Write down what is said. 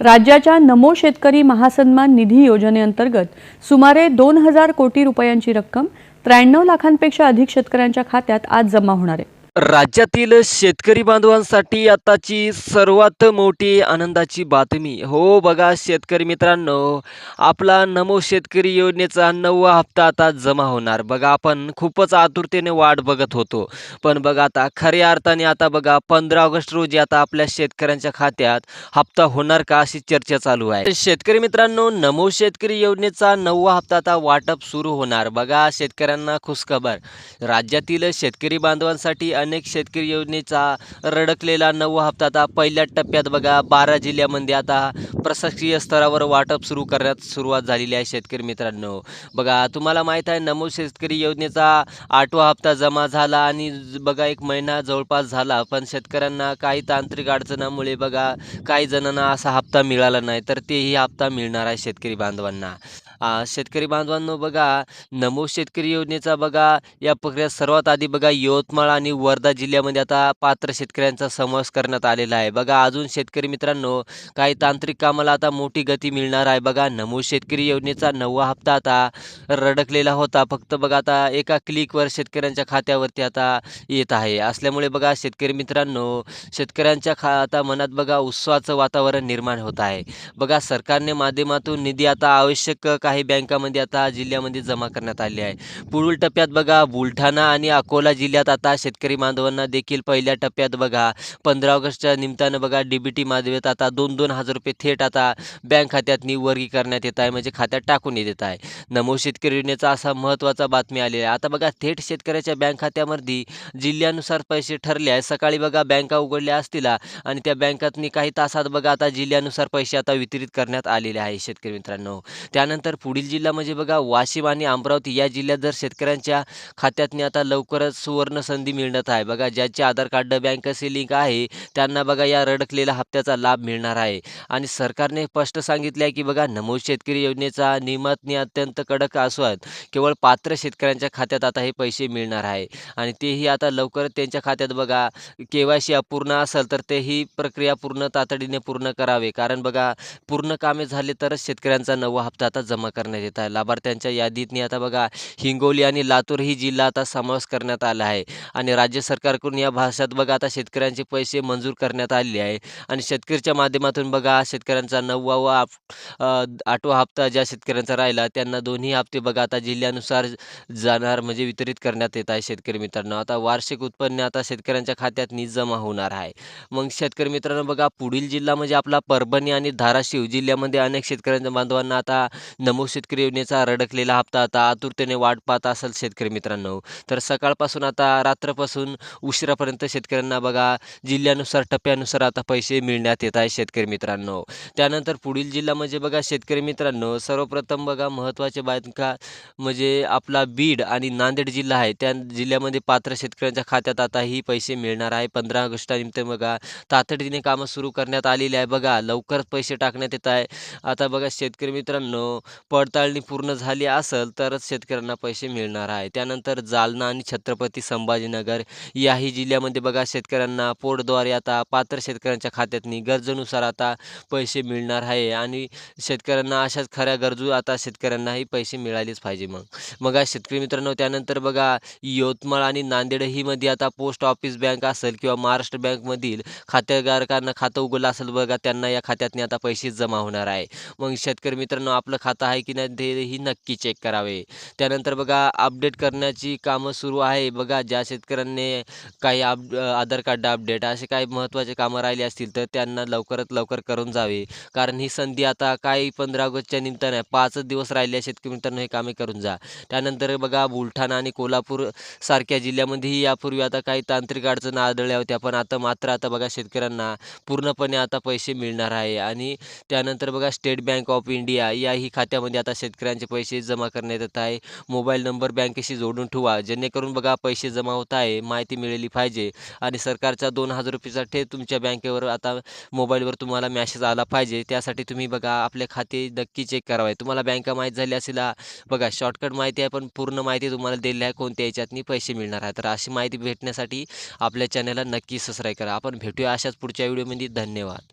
राज्याच्या नमो शेतकरी महासन्मान निधी योजनेअंतर्गत सुमारे 2,000 कोटी रुपयांची रक्कम 93 लाखांपेक्षा अधिक शेतकऱ्यांच्या खात्यात आज जमा होणार आहे। राज्यातील शेतकरी बांधवांसाठी आताची सर्वात मोठी आनंदाची बातमी हो बघा शेतकरी मित्रांनो, आपला नमो शेतकरी योजनेचा 9वा हप्ता आता जमा होणार। बघा आपण खूपच आतुरतेने वाट बघत होतो, पण बघा आता खऱ्या अर्थाने आता बघा 15 ऑगस्ट रोजी आता आपल्या शेतकऱ्यांच्या खात्यात हप्ता होणार का अशी चर्चा चालू आहे। शेतकरी मित्रांनो, नमो शेतकरी योजनेचा 9वा हप्ता आता वाटप सुरू होणार। बघा शेतकऱ्यांना खुशखबर, राज्यातील शेतकरी बांधवांसाठी अनेक शेतकरी योजनेचा रडकलेला 9वा हप्ता आता पहिल्या टप्प्यात बघा 12 जिल्ह्यामध्ये आता प्रशासकीय स्तरावर वाटप सुरू करण्यात सुरुवात झालेली आहे। शेतकरी मित्रांनो, बघा तुम्हाला माहीत आहे नमो शेतकरी योजनेचा 8वा हप्ता जमा झाला आणि बघा 1 महिना जवळपास झाला, पण शेतकऱ्यांना काही तांत्रिक अडचणामुळे बघा काही जणांना असा हप्ता मिळाला नाही, तर तेही हप्ता मिळणार आहे शेतकरी बांधवांना। शेतकरी बांधवांनो, बघा नमो शेतकरी योजनेचा बघा या प्रक्रियेत सर्वात आधी बघा यवतमाळ आणि वर्धा जिल्ह्यामध्ये आता पात्र शेतकऱ्यांचा समावेश करण्यात आलेला आहे। बघा अजून शेतकरी मित्रांनो, काही तांत्रिक कामाला आता मोठी गती मिळणार आहे। बघा नमो शेतकरी योजनेचा 9वा हप्ता आता रडकलेला होता, फक्त बघा आता एका क्लिकवर शेतकऱ्यांच्या खात्यावरती आता येत आहे। असल्यामुळे बघा शेतकरी मित्रांनो, शेतकऱ्यांच्या आता मनात बघा उत्सवाचं वातावरण निर्माण होत आहे। बघा सरकारने माध्यमातून निधी आता आवश्यक काही बँकामध्ये आता जिल्ह्यामध्ये जमा करण्यात आले आहे। पुढील टप्प्यात बघा बुलढाणा आणि अकोला जिल्ह्यात आता शेतकरी बांधवांना देखील पहिल्या टप्प्यात बघा 15 ऑगस्टच्या निमित्तानं बघा डीबीटी माध्यमात आता 2-2 हजार रुपये थेट आता बँक खात्यात वर्गी करण्यात येत आहे, म्हणजे खात्यात टाकून येत आहे। नमो शेतकरी योजनेचा असा महत्त्वाचा बातमी आलेली आहे। आता बघा थेट शेतकऱ्याच्या बँक खात्यामध्ये जिल्ह्यानुसार पैसे ठरले आहे। सकाळी बघा बँका उघडल्या असतील आणि त्या बँकातनी काही तासात बघा आता जिल्ह्यानुसार पैसे आता वितरित करण्यात आलेले आहे शेतकरी मित्रांनो। त्यानंतर पुढील जिल्हा म्हणजे बघा वाशिम आणि अमरावती या जिल्ह्यात जर शेतकऱ्यांच्या खात्यातनी आता लवकरच सुवर्ण संधी मिळत आहे। बघा ज्याचे आधार कार्ड बँकेशी लिंक आहे त्यांना बघा या रडकलेल्या हप्त्याचा लाभ मिळणार आहे। आणि सरकारने स्पष्ट सांगितले आहे की बघा नमो शेतकरी योजनेचा नियमावली अत्यंत कडक असून केवळ पात्र शेतकऱ्यांच्या खात्यात आता हे पैसे मिळणार आहे आणि तेही आता लवकरच त्यांच्या खात्यात बघा केवायसी अपूर्ण असेल तर ते ही प्रक्रिया पूर्ण तातडीने पूर्ण करावे, कारण बघा पूर्ण कामे झाले तरच शेतकऱ्यांचा 9वा हप्ता आता जमा करण्यात येत आहे। लाभार्थ्यांच्या यादीतनी आता बघा हिंगोली आणि लातूर ही जिल्हा आता समावेश करण्यात आला आहे आणि राज्य सरकारकडून या भागात बघा आता शेतकऱ्यांचे पैसे मंजूर करण्यात आलेले आहे आणि शेतकरीच्या माध्यमातून बघा शेतकऱ्यांचा 9वा व 8वा हप्ता ज्या शेतकऱ्यांचा राहिला त्यांना दोन्ही हप्ते बघा आता जिल्ह्यानुसार जाणार, म्हणजे वितरित करण्यात येत आहे। शेतकरी मित्रांनो, आता वार्षिक उत्पन्न आता शेतकऱ्यांच्या खात्यात जमा होणार आहे। मग शेतकरी मित्रांनो, बघा पुढील जिल्हा म्हणजे आपला परभणी आणि धाराशिव जिल्ह्यामध्ये अनेक शेतकऱ्यांच्या बांधवांना आता नमो शेतकरी योजनेचा रडकलेला हप्ता आता आतुरतेने वाट पाहत असेल शेतकरी मित्रांनो, तर सकाळपासून आता रात्रपासून उशिरापर्यंत शेतकऱ्यांना बघा जिल्ह्यानुसार टप्प्यानुसार आता पैसे मिळण्यात येत आहे शेतकरी मित्रांनो। त्यानंतर पुढील जिल्हा म्हणजे बघा शेतकरी मित्रांनो, सर्वप्रथम बघा महत्त्वाचे बातमी म्हणजे आपला बीड आणि नांदेड जिल्हा आहे, त्या जिल्ह्यामध्ये पात्र शेतकऱ्यांच्या खात्यात आता ही पैसे मिळणार आहे। 15 ऑगस्टनिमित्त बघा तातडीने कामं सुरू करण्यात आलेली आहे। बघा लवकरच पैसे टाकण्यात येत आहे। आता बघा शेतकरी मित्रांनो, पडताळणी पूर्ण झाली असेल तरच शेतकऱ्यांना पैसे मिळणार आहे। त्यानंतर जालना आणि छत्रपती संभाजीनगर याही जिल्ह्यामध्ये बघा शेतकऱ्यांना पोर्टद्वारे आता पात्र शेतकऱ्यांच्या खात्यातनी गरजेनुसार आता पैसे मिळणार आहे आणि शेतकऱ्यांना अशाच खऱ्या गरजू आता शेतकऱ्यांनाही पैसे मिळालेच पाहिजे। मग शेतकरी मित्रांनो, त्यानंतर बघा यवतमाळ आणि नांदेड ही मध्ये आता पोस्ट ऑफिस बँक असेल किंवा महाराष्ट्र बँकमधील खातेधारकांना खातं उघडलं असेल बघा, त्यांना या खात्यातनी आता पैसे जमा होणार आहे। मग शेतकरी मित्रांनो, आपलं खातं आहे की नाही तेही नक्की चेक करावे। त्यानंतर बघा अपडेट करण्याची कामं सुरू आहे। बघा ज्या शेतकऱ्यांनी काही आधार कार्ड अपडेट असे काही महत्त्वाचे कामं राहिली असतील तर त्यांना लवकरात लवकर करून जावे, कारण ही संधी आता काही 15 ऑगस्टच्या निमित्ताने 5च दिवस राहिले आहे। शेतकरी मित्रांनो, हे कामे करून जा। त्यानंतर बघा बुलढाणा आणि कोल्हापूर सारख्या जिल्ह्यामध्येही यापूर्वी आता काही तांत्रिक अडचणी आढळल्या होत्या, पण आता बघा शेतकऱ्यांना पूर्णपणे आता पैसे मिळणार आहे। आणि त्यानंतर बघा स्टेट बँक ऑफ इंडिया याही खात्यामध्ये आता शेतकऱ्यांचे पैसे जमा करण्यात येत आहे। मोबाईल नंबर बँकेशी जोडून ठेवा, जेणेकरून बघा पैसे जमा होत आहे माहिती मिळाली पाहिजे आणि सरकारचा 2,000 रुपयेचा थेट तुमच्या बँकेवर आता मोबाईलवर तुम्हाला मेसेज आला पाहिजे। त्यासाठी तुम्ही बघा आपले खाते नक्की चेक करावे। तुम्हाला बँका माहीत झाली असेल, बघा शॉर्टकट माहिती आहे, पण पूर्ण माहिती तुम्हाला दिली आहे कोणत्या याच्यातनी पैसे मिळणार आहे। तर अशी माहिती भेटण्यासाठी आपल्या चॅनलला नक्की सबस्क्राईब करा। आपण भेटूया अशाच पुढच्या व्हिडिओमध्ये। धन्यवाद।